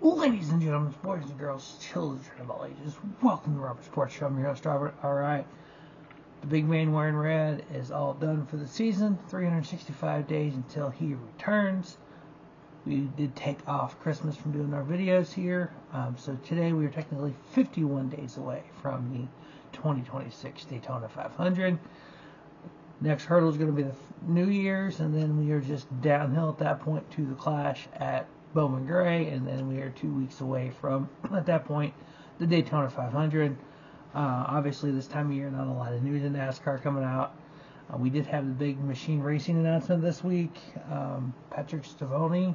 Ladies and gentlemen, boys and girls, children of all ages, welcome to the Robert Sports Show. I'm your host, Robert. Alright, the big man wearing red is all done for the season. 365 days until he returns. We did take off Christmas from doing our videos here. So today we are technically 51 days away from the 2026 Daytona 500. Next hurdle is going to be the New Year's, and then we are just downhill at that point to the Clash at Bowman Gray, and then we are 2 weeks away from, at that point, the Daytona 500. Obviously, this time of year, not a lot of news in NASCAR coming out. We did have the big machine racing announcement this week. Patrick Stivoni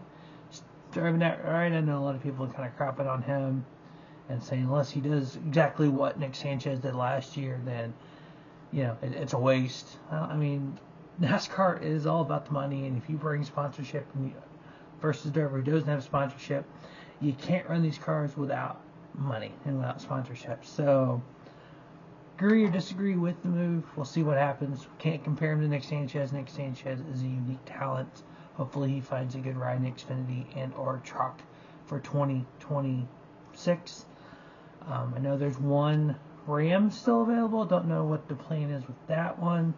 driving that right. I know a lot of people are kind of crapping on him and saying unless he does exactly what Nick Sanchez did last year, then it's a waste. I mean, NASCAR is all about the money, and if you bring sponsorship versus a driver who doesn't have sponsorship, you can't run these cars without money and without sponsorship. So, agree or disagree with the move. We'll see what happens. Can't compare him to Nick Sanchez. Nick Sanchez is a unique talent. Hopefully he finds a good ride in Xfinity and or truck for 2026. I know there's one Ram still available. Don't know what the plan is with that one.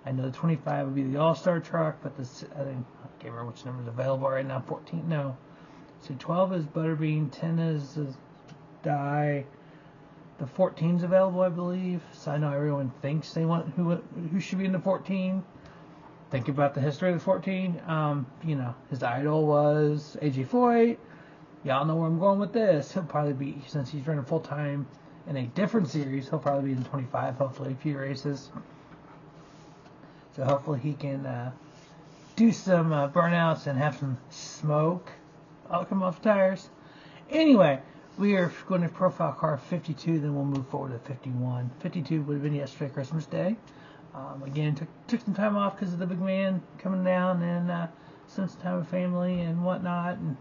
I know the 25 would be the All-Star truck, but I can't remember which number is available right now. 14, no. So 12 is Butterbean, 10 is Dye. The 14 is available, I believe. So I know everyone thinks they want who should be in the 14. Think about the history of the 14. His idol was AJ Foyt. Y'all know where I'm going with this. He'll probably be, since he's running full time in a different series, he'll probably be in 25, hopefully, a few races. So hopefully he can do some burnouts and have some smoke. I'll come off tires. Anyway, we are going to profile car 52, then we'll move forward to 51. 52 would have been yesterday, Christmas Day. Again, took some time off because of the big man coming down and spent some time with family and whatnot. And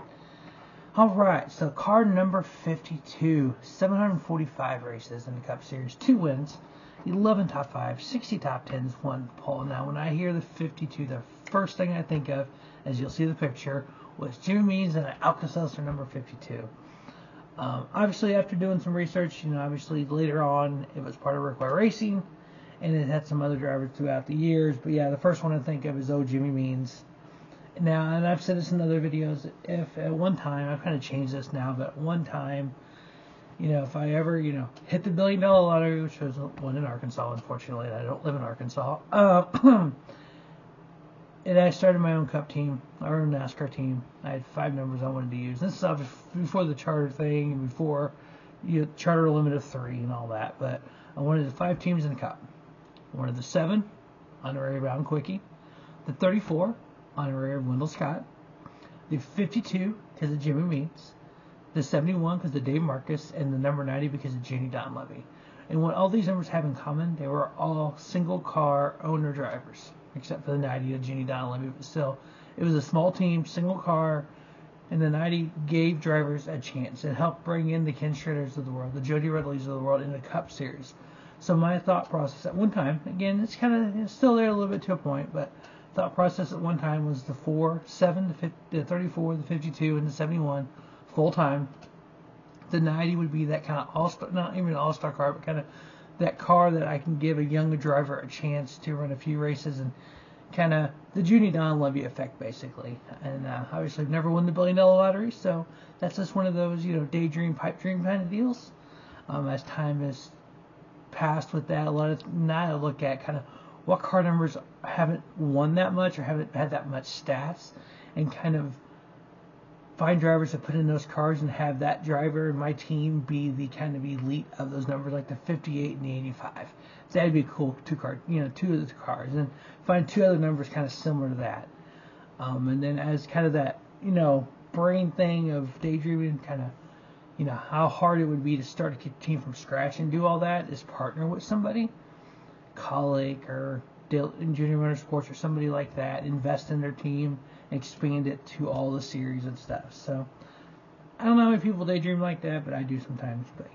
alright, so car number 52, 745 races in the Cup Series, 2 wins, 11 top 5, 60 top 10s, 1 pole. Now, when I hear the 52, the first thing I think of, as you'll see the picture, was Jimmy Means and an Alka-Seltzer number 52. Obviously, after doing some research, obviously later on, it was part of Rickway Racing, and it had some other drivers throughout the years. But yeah, the first one I think of is Jimmy Means. Now, and I've said this in other videos, if at one time, I've kind of changed this now, but at one time, if I ever, hit the $1 billion lottery, which was one in Arkansas, unfortunately, and I don't live in Arkansas, and I started my own Cup team, our own NASCAR team. I had 5 numbers I wanted to use. This is obviously before the charter thing, and before charter limit of 3 and all that, but I wanted the 5 teams in the Cup. I wanted the 7, honorary Brown Quickie, the 34, honorary of Wendell Scott, the 52 because of Jimmy Means, the 71 because of Dave Marcus, and the number 90 because of Jenny Donlevy. And what all these numbers have in common, they were all single car owner drivers, except for the 90 of Jenny Donlevy. But still, it was a small team, single car, and the 90 gave drivers a chance. It helped bring in the Ken Schratters of the world, the Jody Ridleys of the world in the Cup Series. So my thought process at one time, again, it's kind of still there a little bit to a point, but thought process at one time was the 4, 7, the 34, the 52, and the 71 full time. The 90 would be that kind of all-star, not even an all-star car, but kind of that car that I can give a younger driver a chance to run a few races and kind of the Jenny Donlevy effect, basically. And obviously I've never won the $1 billion lottery, so that's just one of those, daydream, pipe dream kind of deals. As time has passed with that, a lot of now I look at kind of what car numbers haven't won that much or haven't had that much stats, and kind of find drivers to put in those cars and have that driver in my team be the kind of elite of those numbers, like the 58 and the 85. So that'd be a cool 2 of the cars, and find 2 other numbers kind of similar to that. And then as kind of that, brain thing of daydreaming, kind of, how hard it would be to start a team from scratch and do all that is partner with somebody, Colic or Junior Motorsports or somebody like that, invest in their team, expand it to all the series and stuff. So I don't know how many people daydream like that, but I do sometimes. But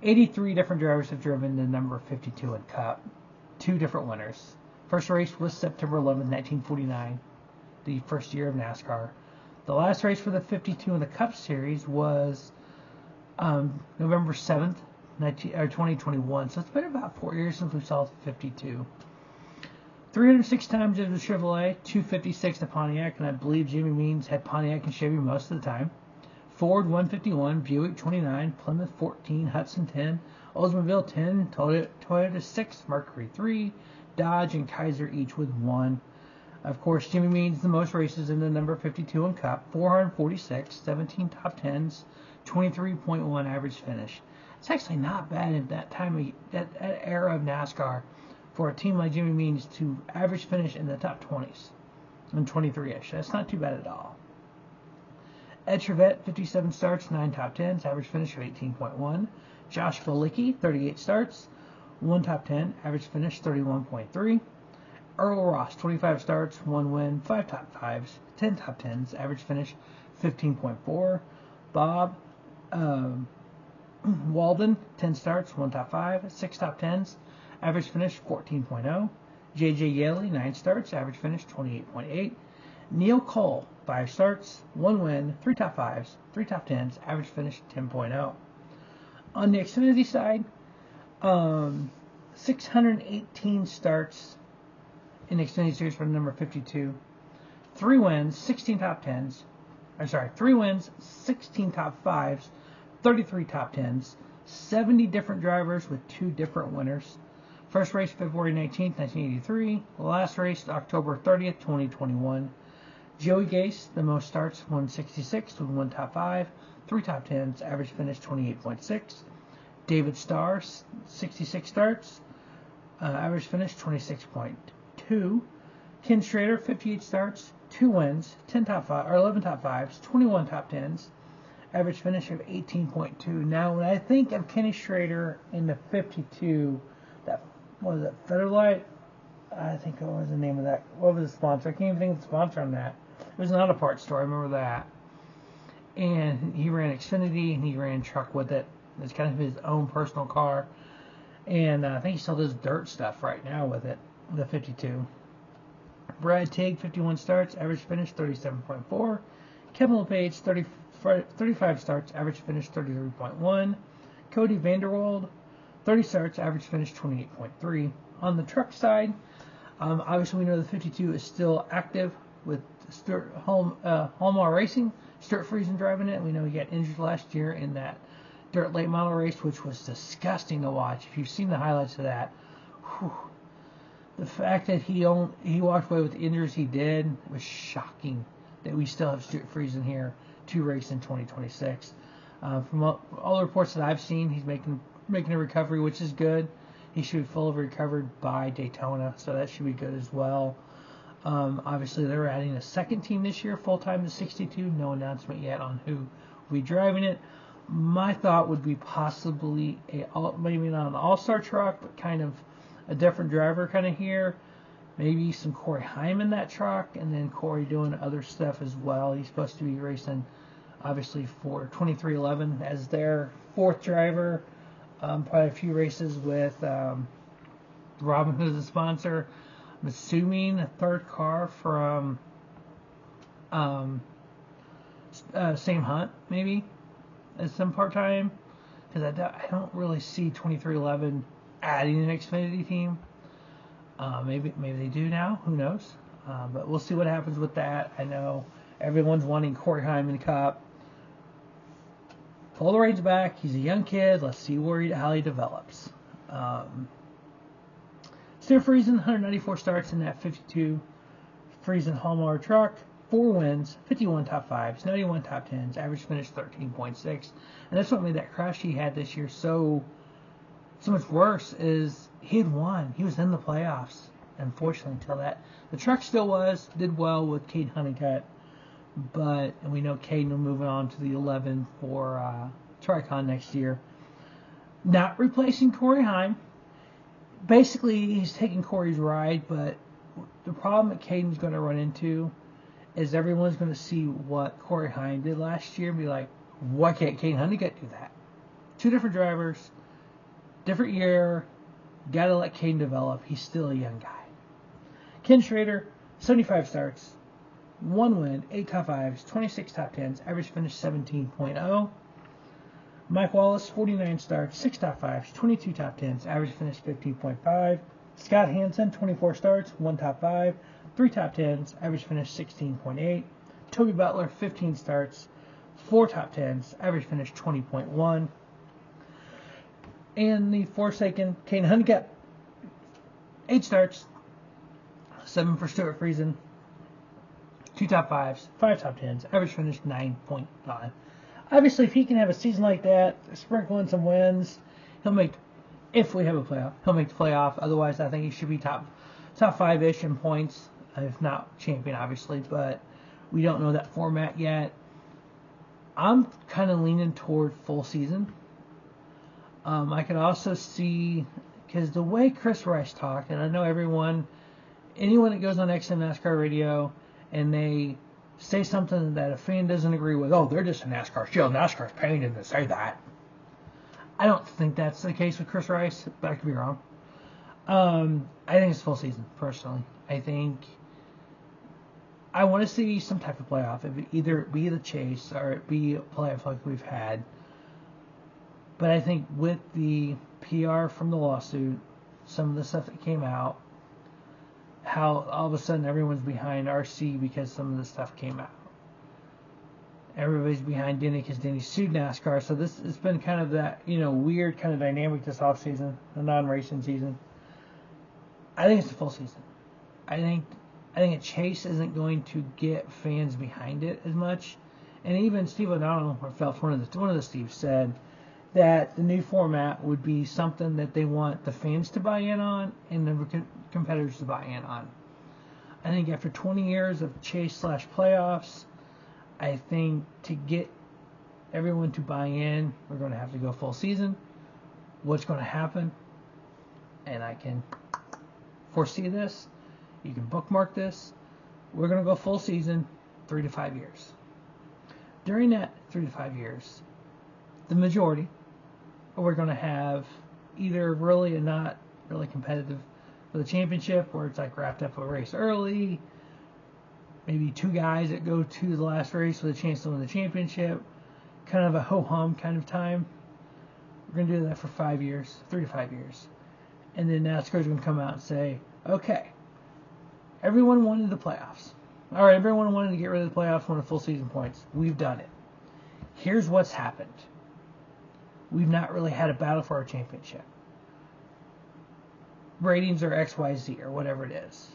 83 different drivers have driven the number 52 in Cup. 2 different winners. First race was September 11th, 1949, the first year of NASCAR. The last race for the 52 in the Cup Series was November 7th, 2021. So it's been about 4 years since we saw the 52. 306 times it was Chevrolet, 256 to Pontiac, and I believe Jimmy Means had Pontiac and Chevy most of the time. Ford 151, Buick 29, Plymouth 14, Hudson 10, Oldsmobile 10, Toyota 6, Mercury 3, Dodge and Kaiser each with 1. Of course, Jimmy Means the most races in the number 52 in Cup, 446, 17 top 10s, 23.1 average finish. It's actually not bad at that time, that era of NASCAR, for a team like Jimmy Means to average finish in the top 20s and 23-ish. That's not too bad at all. Ed Trevette, 57 starts, 9 top 10s, average finish of 18.1. Josh Volicki, 38 starts, 1 top 10, average finish 31.3. Earl Ross, 25 starts, 1 win, 5 top 5s, 10 top 10s, average finish 15.4. Bob Walden, 10 starts, 1 top 5, 6 top 10s, average finish 14.0. J.J. Yeley, 9 starts, average finish 28.8. Neil Cole, 5 starts, 1 win, 3 top 5s, 3 top 10s, average finish 10.0. On the Xfinity side, 618 starts in the Xfinity Series for the number 52. 3 wins, 16 top 10s. 3 wins, 16 top 5s, 33 top 10s, 70 different drivers with 2 different winners. First race February 19th, 1983. Last race October 30th, 2021. Joey Gase, the most starts, 166 with 1 top 5, 3 top 10s, average finish 28.6. David Starr, 66 starts, average finish 26.2. Ken Schrader, 58 starts, 2 wins, 11 top 5s, 21 top 10s, average finish of 18.2. Now, when I think of Kenny Schrader in the 52, that was it, Federlight? I think what was the name of that? What was the sponsor? I can't even think of the sponsor on that. It was an auto parts store. I remember that. And he ran Xfinity, and he ran truck with it. It's kind of his own personal car. And I think he still does dirt stuff right now with it, the 52. Brad Teague, 51 starts, average finish 37.4. Kevin LePage, 35 starts, average finish 33.1. Cody Vanderwald, 30 starts, average finish 28.3. On the truck side, obviously we know the 52 is still active with Stuart Hallmar Racing. Stuart Friesen driving it. We know he got injured last year in that dirt late model race, which was disgusting to watch. If you've seen the highlights of that, the fact that he walked away with the injuries he did was shocking. That we still have Stuart Friesen here to race in 2026. From all the reports that I've seen, he's making a recovery, which is good. He should be fully recovered by Daytona, so that should be good as well. Obviously, they're adding a second team this year, full-time to 62. No announcement yet on who will be driving it. My thought would be possibly maybe not an all-star truck, but kind of a different driver kind of here. Maybe some Corey Heim in that truck, and then Corey doing other stuff as well. He's supposed to be racing, obviously, for 2311 as their 4th driver. Probably a few races with Robin Hood as a sponsor. I'm assuming a 3rd car from Sam Hunt, maybe, as some part-time. Because I don't really see 2311 adding an Xfinity team. Maybe they do now. Who knows? But we'll see what happens with that. I know everyone's wanting Corey Heim in Cup. Pull the reins back. He's a young kid. Let's see how he develops. Stuart Friesen, 194 starts in that 52 Friesen Hallmar truck. 4 wins, 51 top 5s, 91 top 10s, average finish 13.6. And that's what made that crash he had this year so much worse is he had won. He was in the playoffs, unfortunately, until that. The truck still did well with Cade Honeycutt, but we know Cade will move on to the 11 for Tricon next year. Not replacing Corey Heim. Basically, he's taking Corey's ride, but the problem that Caden's going to run into is everyone's going to see what Corey Heim did last year and be like, why can't Cade Honeycutt do that? 2 different drivers, different year, got to let Caden develop. He's still a young guy. Ken Schrader, 75 starts, 1 win, 8 top 5s, 26 top 10s, average finish 17.0. Mike Wallace, 49 starts, 6 top 5s, 22 top 10s, average finish 15.5. Scott Hansen, 24 starts, 1 top 5, 3 top 10s, average finish 16.8. Toby Butler, 15 starts, 4 top 10s, average finish 20.1. And the Forsaken Kane Hundicap, 8 starts, 7 for Stuart Friesen, 2 top 5s, 5 top 10s, average finish 9.5. Obviously, if he can have a season like that, sprinkle in some wins, he'll make, if we have a playoff, he'll make the playoff. Otherwise, I think he should be top 5-ish in points, if not champion, obviously. But we don't know that format yet. I'm kind of leaning toward full season. I could also see, because the way Chris Rice talked, and I know anyone that goes on XM NASCAR radio and they say something that a fan doesn't agree with, oh, they're just a NASCAR show. NASCAR's paying them to say that. I don't think that's the case with Chris Rice, but I could be wrong. I think it's full season, personally. I want to see some type of playoff. It either be the chase or it be a playoff like we've had. But I think with the PR from the lawsuit, some of the stuff that came out, how all of a sudden everyone's behind RC because some of the stuff came out. Everybody's behind Denny because Denny sued NASCAR. So this has been kind of that, weird kind of dynamic this offseason, the non-racing season. I think it's a full season. I think a chase isn't going to get fans behind it as much. And even Steve O'Donnell, or Phelps, one of the Steves, said that the new format would be something that they want the fans to buy in on and the competitors to buy in on. I think after 20 years of chase/playoffs, I think to get everyone to buy in, we're going to have to go full season. What's going to happen? And I can foresee this. You can bookmark this. We're going to go full season, 3 to 5 years. During that 3 to 5 years, the majority, we're going to have either really and not really competitive for the championship, where it's like wrapped up a race early, maybe 2 guys that go to the last race with a chance to win the championship, kind of a ho-hum kind of time. We're going to do that for 5 years, 3 to 5 years. And then NASCAR's going to come out and say, okay, everyone wanted the playoffs. All right, everyone wanted to get rid of the playoffs, wanted full season points. We've done it. Here's what's happened. We've not really had a battle for our championship. Ratings are XYZ or whatever it is.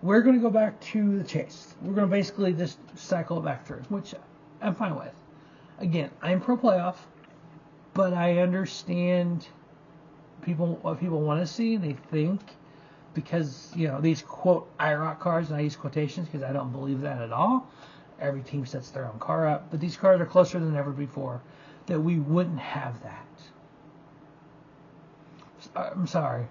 We're going to go back to the chase. We're going to basically just cycle it back through, which I'm fine with. Again, I'm pro playoff, but I understand what people want to see. They think, because, these quote IROC cars, and I use quotations because I don't believe that at all. Every team sets their own car up, but these cars are closer than ever before, that we wouldn't have that. I'm sorry.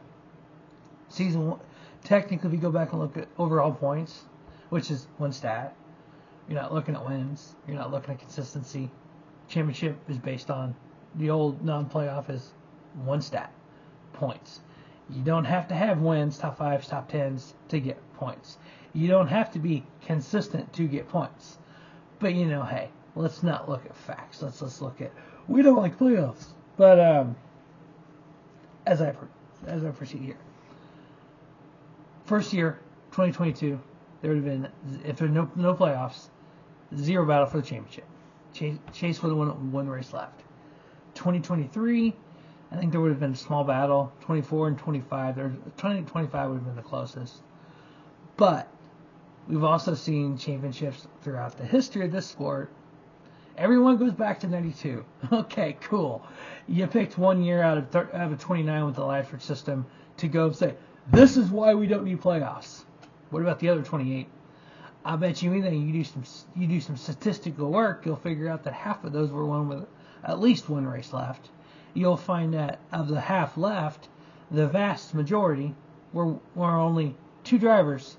Season 1, technically, if you go back and look at overall points, which is one stat, you're not looking at wins, you're not looking at consistency. Championship is based on, the old non-playoff is one stat, points. You don't have to have wins, top 5s, top 10s to get points. You don't have to be consistent to get points. But, hey, let's not look at facts. Let's look at, we don't like playoffs. But as I proceed here, first year, 2022, there would have been, if there were no playoffs, 0 battle for the championship. Chase would have won 1 race left. 2023, I think there would have been a small battle. 24 and 25. 2025 would have been the closest. But we've also seen championships throughout the history of this sport. Everyone goes back to 92. Okay, cool. You picked 1 year out of 29 with the Ladford system to go and say, this is why we don't need playoffs. What about the other 28? I bet you anything, you do some statistical work, you'll figure out that half of those were won with at least 1 race left. You'll find that of the half left, the vast majority were only 2 drivers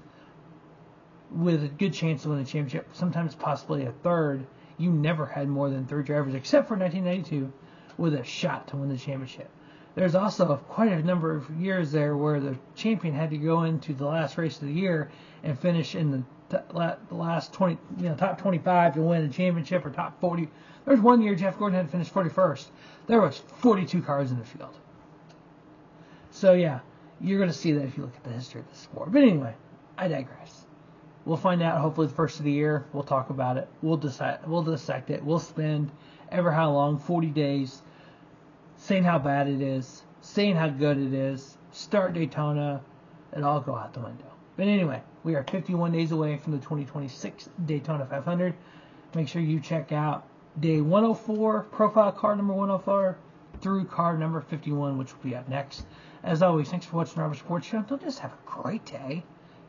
with a good chance to win the championship, sometimes possibly a third. You never had more than 3 drivers, except for 1992, with a shot to win the championship. There's also quite a number of years there where the champion had to go into the last race of the year and finish in the the last 20, top 25 to win a championship or top 40. There was one year Jeff Gordon had to finish 41st. There was 42 cars in the field. So yeah, you're going to see that if you look at the history of the sport. But anyway, I digress. We'll find out hopefully the first of the year. We'll talk about it. We'll dissect it. We'll spend ever how long, 40 days, saying how bad it is, saying how good it is, start Daytona, and all go out the window. But anyway, we are 51 days away from the 2026 Daytona 500. Make sure you check out day 104, profile car number 104, through car number 51, which will be up next. As always, thanks for watching the Robert Sports Show. Don't just have a great day.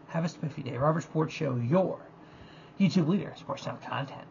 Have a spiffy day. Robert Sports Show, your YouTube leader, sports channel content.